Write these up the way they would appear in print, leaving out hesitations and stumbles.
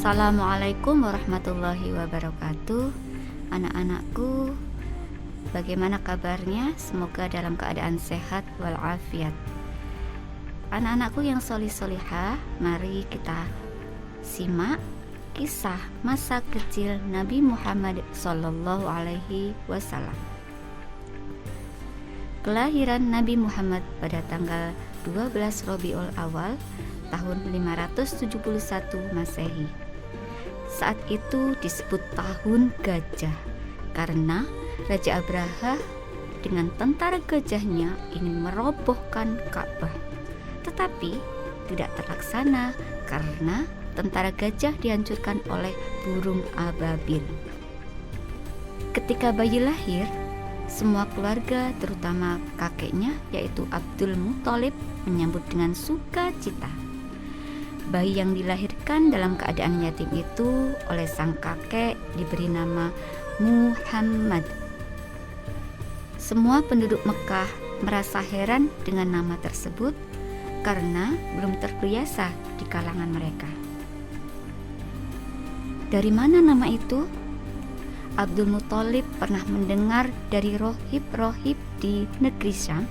Assalamualaikum warahmatullahi wabarakatuh. Anak-anakku, bagaimana kabarnya? Semoga dalam keadaan sehat walafiat. Anak-anakku yang solih-solihah, mari kita simak kisah masa kecil Nabi Muhammad Sallallahu Alaihi Wasallam. Kelahiran Nabi Muhammad pada tanggal 12 Rabiul Awal tahun 571 Masehi. Saat itu disebut tahun gajah karena Raja Abraha dengan tentara gajahnya ingin merobohkan Ka'bah. Tetapi tidak terlaksana karena tentara gajah dihancurkan oleh burung ababil. Ketika bayi lahir, semua keluarga terutama kakeknya yaitu Abdul Muthalib menyambut dengan sukacita. Bayi yang dilahirkan dalam keadaan yatim itu oleh sang kakek diberi nama Muhammad. Semua penduduk Mekah merasa heran dengan nama tersebut karena belum terbiasa di kalangan mereka. Dari mana nama itu? Abdul Muthalib pernah mendengar dari rohib-rohib di negeri Syam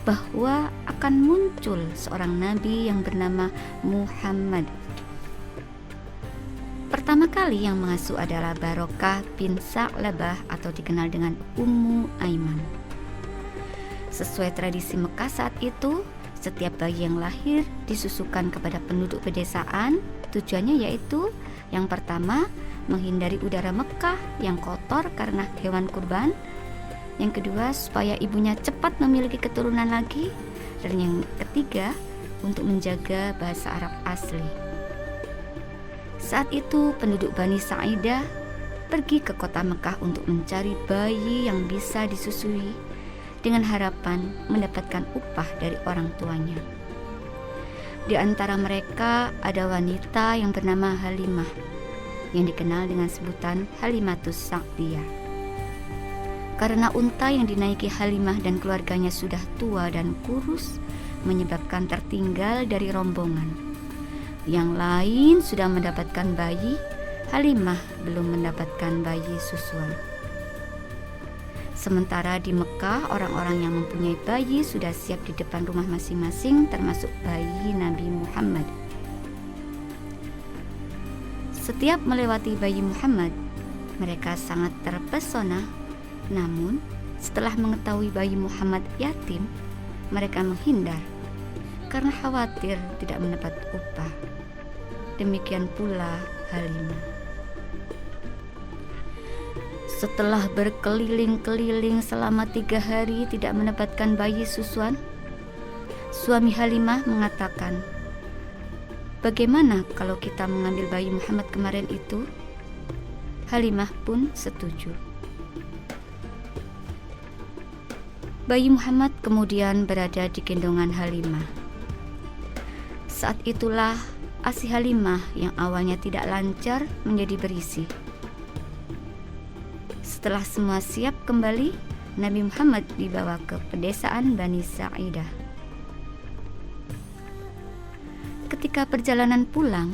bahwa akan muncul seorang nabi yang bernama Muhammad. Pertama kali yang mengasuh adalah Barokah bin Sa'labah atau dikenal dengan Ummu Aiman. Sesuai tradisi Mekah saat itu, setiap bayi yang lahir disusukan kepada penduduk pedesaan. Tujuannya yaitu yang pertama, menghindari udara Mekah yang kotor karena hewan kurban. Yang kedua, supaya ibunya cepat memiliki keturunan lagi. Dan yang ketiga, untuk menjaga bahasa Arab asli. Saat itu penduduk Bani Sa'idah pergi ke kota Mekah untuk mencari bayi yang bisa disusui dengan harapan mendapatkan upah dari orang tuanya. Di antara mereka ada wanita yang bernama Halimah yang dikenal dengan sebutan Halimatus Sa'diyah. Karena unta yang dinaiki Halimah dan keluarganya sudah tua dan kurus, menyebabkan tertinggal dari rombongan. Yang lain sudah mendapatkan bayi, Halimah belum mendapatkan bayi susuan. Sementara di Mekah, orang-orang yang mempunyai bayi sudah siap di depan rumah masing-masing, termasuk bayi Nabi Muhammad. Setiap melewati bayi Muhammad, mereka sangat terpesona. Namun, setelah mengetahui bayi Muhammad yatim, mereka menghindar karena khawatir tidak mendapat upah. Demikian pula Halimah. Setelah berkeliling-keliling selama 3 hari tidak mendapatkan bayi susuan, suami Halimah mengatakan, "Bagaimana kalau kita mengambil bayi Muhammad kemarin itu?" Halimah pun setuju. Bayi Muhammad kemudian berada di gendongan Halimah. Saat itulah ASI Halimah yang awalnya tidak lancar menjadi berisi. Setelah semua siap kembali, Nabi Muhammad dibawa ke pedesaan Bani Sa'idah. Ketika perjalanan pulang,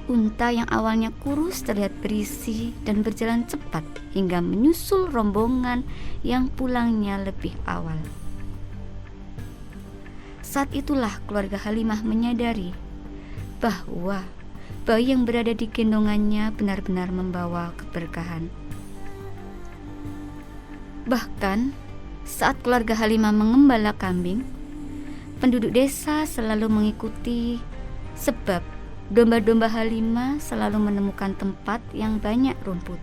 unta yang awalnya kurus terlihat berisi dan berjalan cepat hingga menyusul rombongan yang pulangnya lebih awal. Saat itulah keluarga Halimah menyadari bahwa bayi yang berada di gendongannya benar-benar membawa keberkahan. Bahkan saat keluarga Halimah mengembala kambing, penduduk desa selalu mengikuti sebab domba-domba Halimah selalu menemukan tempat yang banyak rumput.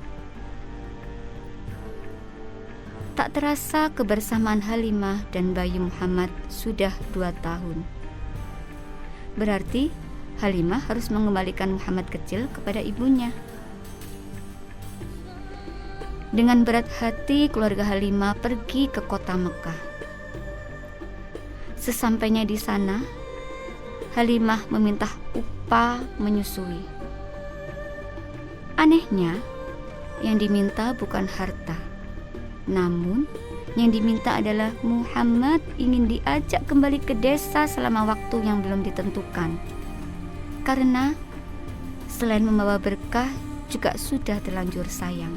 Tak terasa kebersamaan Halimah dan bayi Muhammad sudah 2 tahun. Berarti Halimah harus mengembalikan Muhammad kecil kepada ibunya. Dengan berat hati keluarga Halimah pergi ke kota Mekah. Sesampainya di sana, Halimah meminta upah menyusui. Anehnya, yang diminta bukan harta, namun yang diminta adalah Muhammad ingin diajak kembali ke desa selama waktu yang belum ditentukan. Karena selain membawa berkah, juga sudah terlanjur sayang.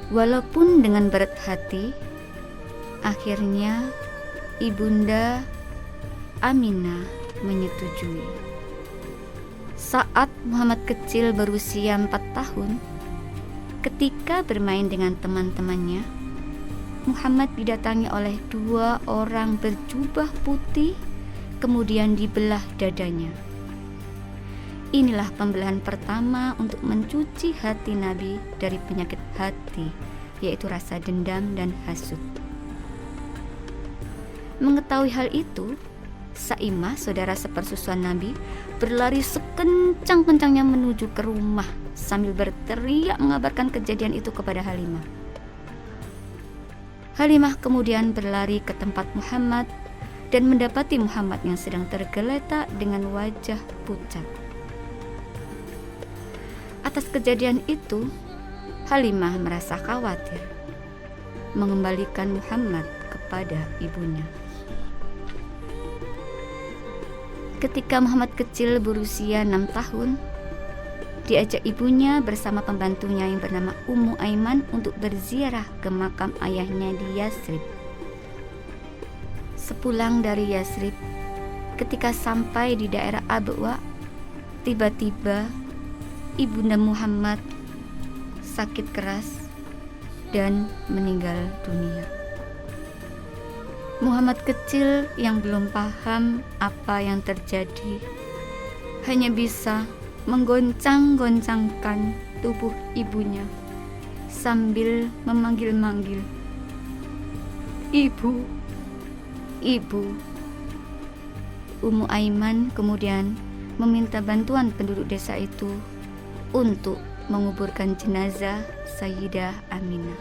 Walaupun dengan berat hati, akhirnya Ibunda Aminah menyetujui. Saat Muhammad kecil berusia 4 tahun, ketika bermain dengan teman-temannya, Muhammad didatangi oleh 2 orang berjubah putih, kemudian dibelah dadanya. Inilah pembelahan pertama untuk mencuci hati Nabi dari penyakit hati, yaitu rasa dendam dan hasut. Mengetahui hal itu, Saimah, saudara sepersusuan Nabi, berlari sekencang-kencangnya menuju ke rumah sambil berteriak mengabarkan kejadian itu kepada Halimah. Halimah kemudian berlari ke tempat Muhammad dan mendapati Muhammad yang sedang tergeletak dengan wajah pucat. Atas kejadian itu, Halimah merasa khawatir, mengembalikan Muhammad kepada ibunya. Ketika Muhammad kecil berusia 6 tahun, diajak ibunya bersama pembantunya yang bernama Ummu Aiman untuk berziarah ke makam ayahnya di Yasrib. Sepulang dari Yasrib, ketika sampai di daerah Abwa, tiba-tiba Ibunda Muhammad sakit keras dan meninggal dunia. Muhammad kecil yang belum paham apa yang terjadi hanya bisa menggoncang-goncangkan tubuh ibunya sambil memanggil-manggil, "Ibu, ibu." Ummu Aiman kemudian meminta bantuan penduduk desa itu untuk menguburkan jenazah Sayyidah Aminah.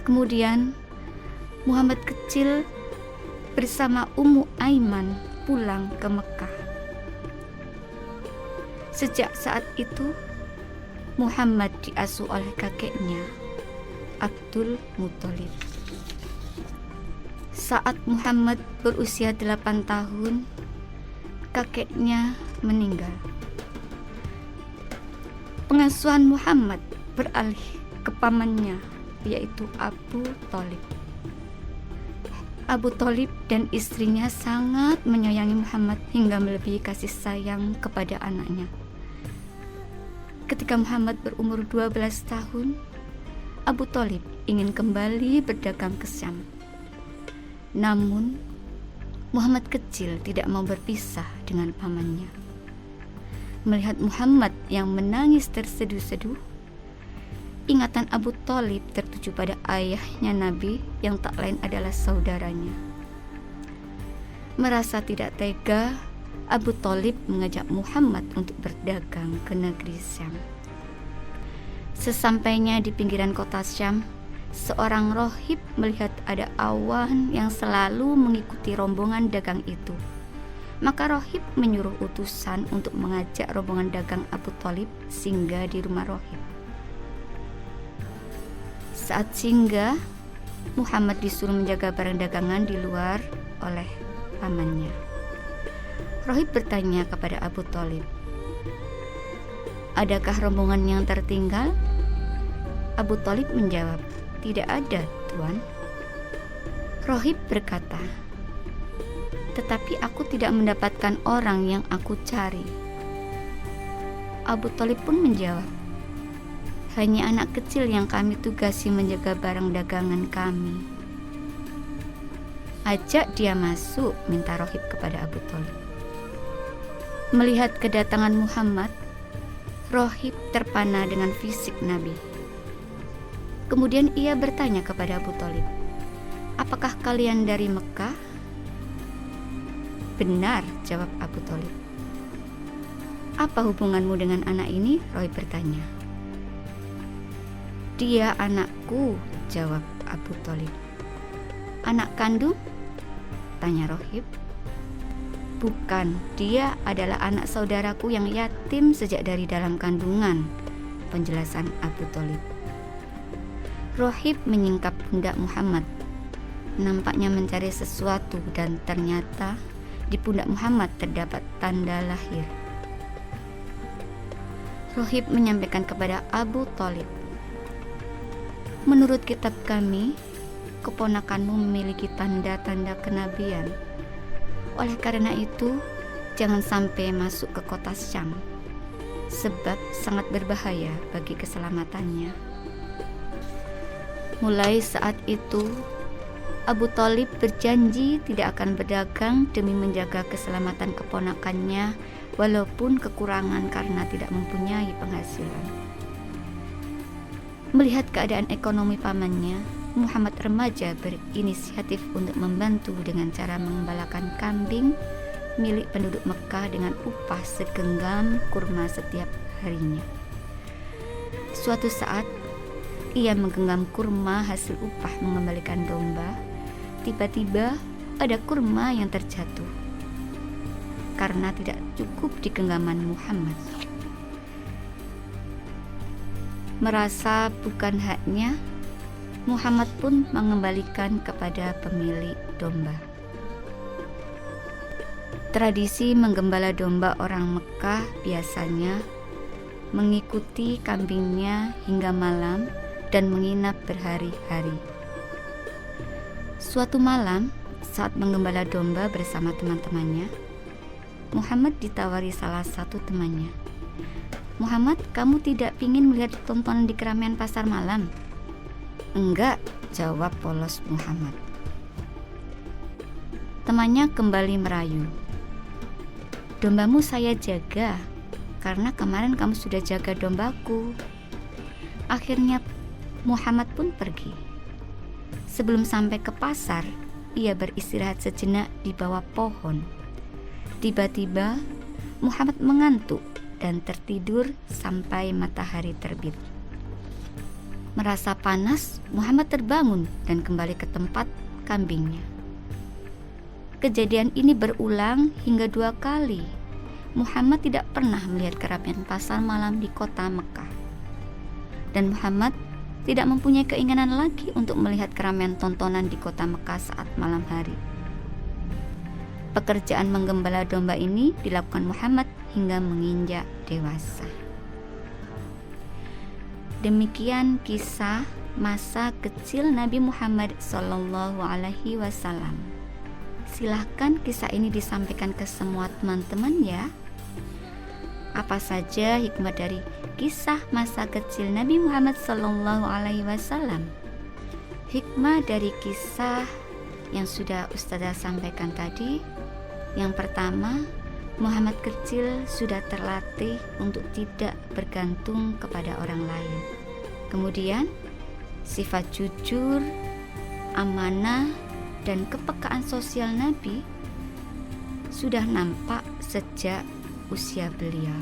Kemudian Muhammad kecil bersama Ummu Aiman pulang ke Mekah. Sejak saat itu, Muhammad diasuh oleh kakeknya, Abdul Muthalib. Saat Muhammad berusia 8 tahun, kakeknya meninggal. Pengasuhan Muhammad beralih ke pamannya, yaitu Abu Thalib. Abu Thalib dan istrinya sangat menyayangi Muhammad hingga melebihi kasih sayang kepada anaknya. Ketika Muhammad berumur 12 tahun, Abu Thalib ingin kembali berdagang ke Syam. Namun, Muhammad kecil tidak mau berpisah dengan pamannya. Melihat Muhammad yang menangis terseduh-seduh, ingatan Abu Thalib tertuju pada ayahnya Nabi yang tak lain adalah saudaranya. Merasa tidak tega, Abu Thalib mengajak Muhammad untuk berdagang ke negeri Syam. Sesampainya di pinggiran kota Syam, seorang rohib melihat ada awan yang selalu mengikuti rombongan dagang itu. Maka rohib menyuruh utusan untuk mengajak rombongan dagang Abu Thalib singgah di rumah rohib. Saat singgah, Muhammad disuruh menjaga barang dagangan di luar oleh pamannya. Rohib bertanya kepada Abu Thalib, "Adakah rombongan yang tertinggal?" Abu Thalib menjawab, "Tidak ada, Tuan." Rohib berkata, "Tetapi aku tidak mendapatkan orang yang aku cari." Abu Thalib pun menjawab, "Hanya anak kecil yang kami tugasi menjaga barang dagangan kami." "Ajak dia masuk," minta rohib kepada Abu Thalib. Melihat kedatangan Muhammad, rohib terpana dengan fisik Nabi. Kemudian ia bertanya kepada Abu Thalib, "Apakah kalian dari Mekah?" "Benar," jawab Abu Thalib. "Apa hubunganmu dengan anak ini?" rohib bertanya. "Dia anakku," jawab Abu Thalib. "Anak kandung?" tanya rohib. "Bukan, dia adalah anak saudaraku yang yatim sejak dari dalam kandungan," penjelasan Abu Thalib. Rohib menyingkap pundak Muhammad, nampaknya mencari sesuatu, dan ternyata Di pundak Muhammad terdapat tanda lahir. Rohib menyampaikan kepada Abu Thalib, "Menurut kitab kami, keponakanmu memiliki tanda-tanda kenabian. Oleh karena itu, jangan sampai masuk ke kota Syam, sebab sangat berbahaya bagi keselamatannya." Mulai saat itu, Abu Thalib berjanji tidak akan berdagang demi menjaga keselamatan keponakannya, walaupun kekurangan karena tidak mempunyai penghasilan. Melihat keadaan ekonomi pamannya, Muhammad remaja berinisiatif untuk membantu dengan cara mengembalakan kambing milik penduduk Mekah dengan upah segenggam kurma setiap harinya. Suatu saat, ia menggenggam kurma hasil upah mengembalikan domba. Tiba-tiba ada kurma yang terjatuh karena tidak cukup di genggaman Muhammad. Merasa bukan haknya, Muhammad pun mengembalikan kepada pemilik domba. Tradisi menggembala domba orang Mekah biasanya mengikuti kambingnya hingga malam dan menginap berhari-hari. Suatu malam, saat menggembala domba bersama teman-temannya, Muhammad ditawari salah satu temannya. "Muhammad, kamu tidak ingin melihat tontonan di keramaian pasar malam?" "Enggak," jawab polos Muhammad. Temannya kembali merayu. "Dombamu saya jaga, karena kemarin kamu sudah jaga dombaku." Akhirnya Muhammad pun pergi. Sebelum sampai ke pasar, ia beristirahat sejenak di bawah pohon. Tiba-tiba Muhammad mengantuk dan tertidur sampai matahari terbit. Merasa panas, Muhammad terbangun dan kembali ke tempat kambingnya. Kejadian ini berulang hingga 2 kali. Muhammad tidak pernah melihat keramaian pasar malam di kota Mekah. Dan Muhammad tidak mempunyai keinginan lagi untuk melihat keramaian tontonan di kota Mekah saat malam hari. Pekerjaan menggembala domba ini dilakukan Muhammad hingga menginjak dewasa. Demikian kisah masa kecil Nabi Muhammad SAW. Silahkan kisah ini disampaikan ke semua teman-teman ya. Apa saja hikmah dari kisah masa kecil Nabi Muhammad SAW? Hikmah dari kisah yang sudah Ustazah sampaikan tadi, yang pertama, Muhammad kecil sudah terlatih untuk tidak bergantung kepada orang lain. Kemudian, sifat jujur, amanah, dan kepekaan sosial Nabi sudah nampak sejak usia beliau.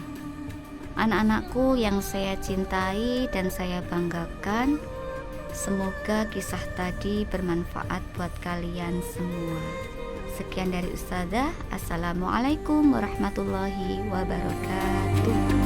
Anak-anakku yang saya cintai dan saya banggakan, semoga kisah tadi bermanfaat buat kalian semua. Sekian dari Ustazah. Assalamualaikum warahmatullahi wabarakatuh.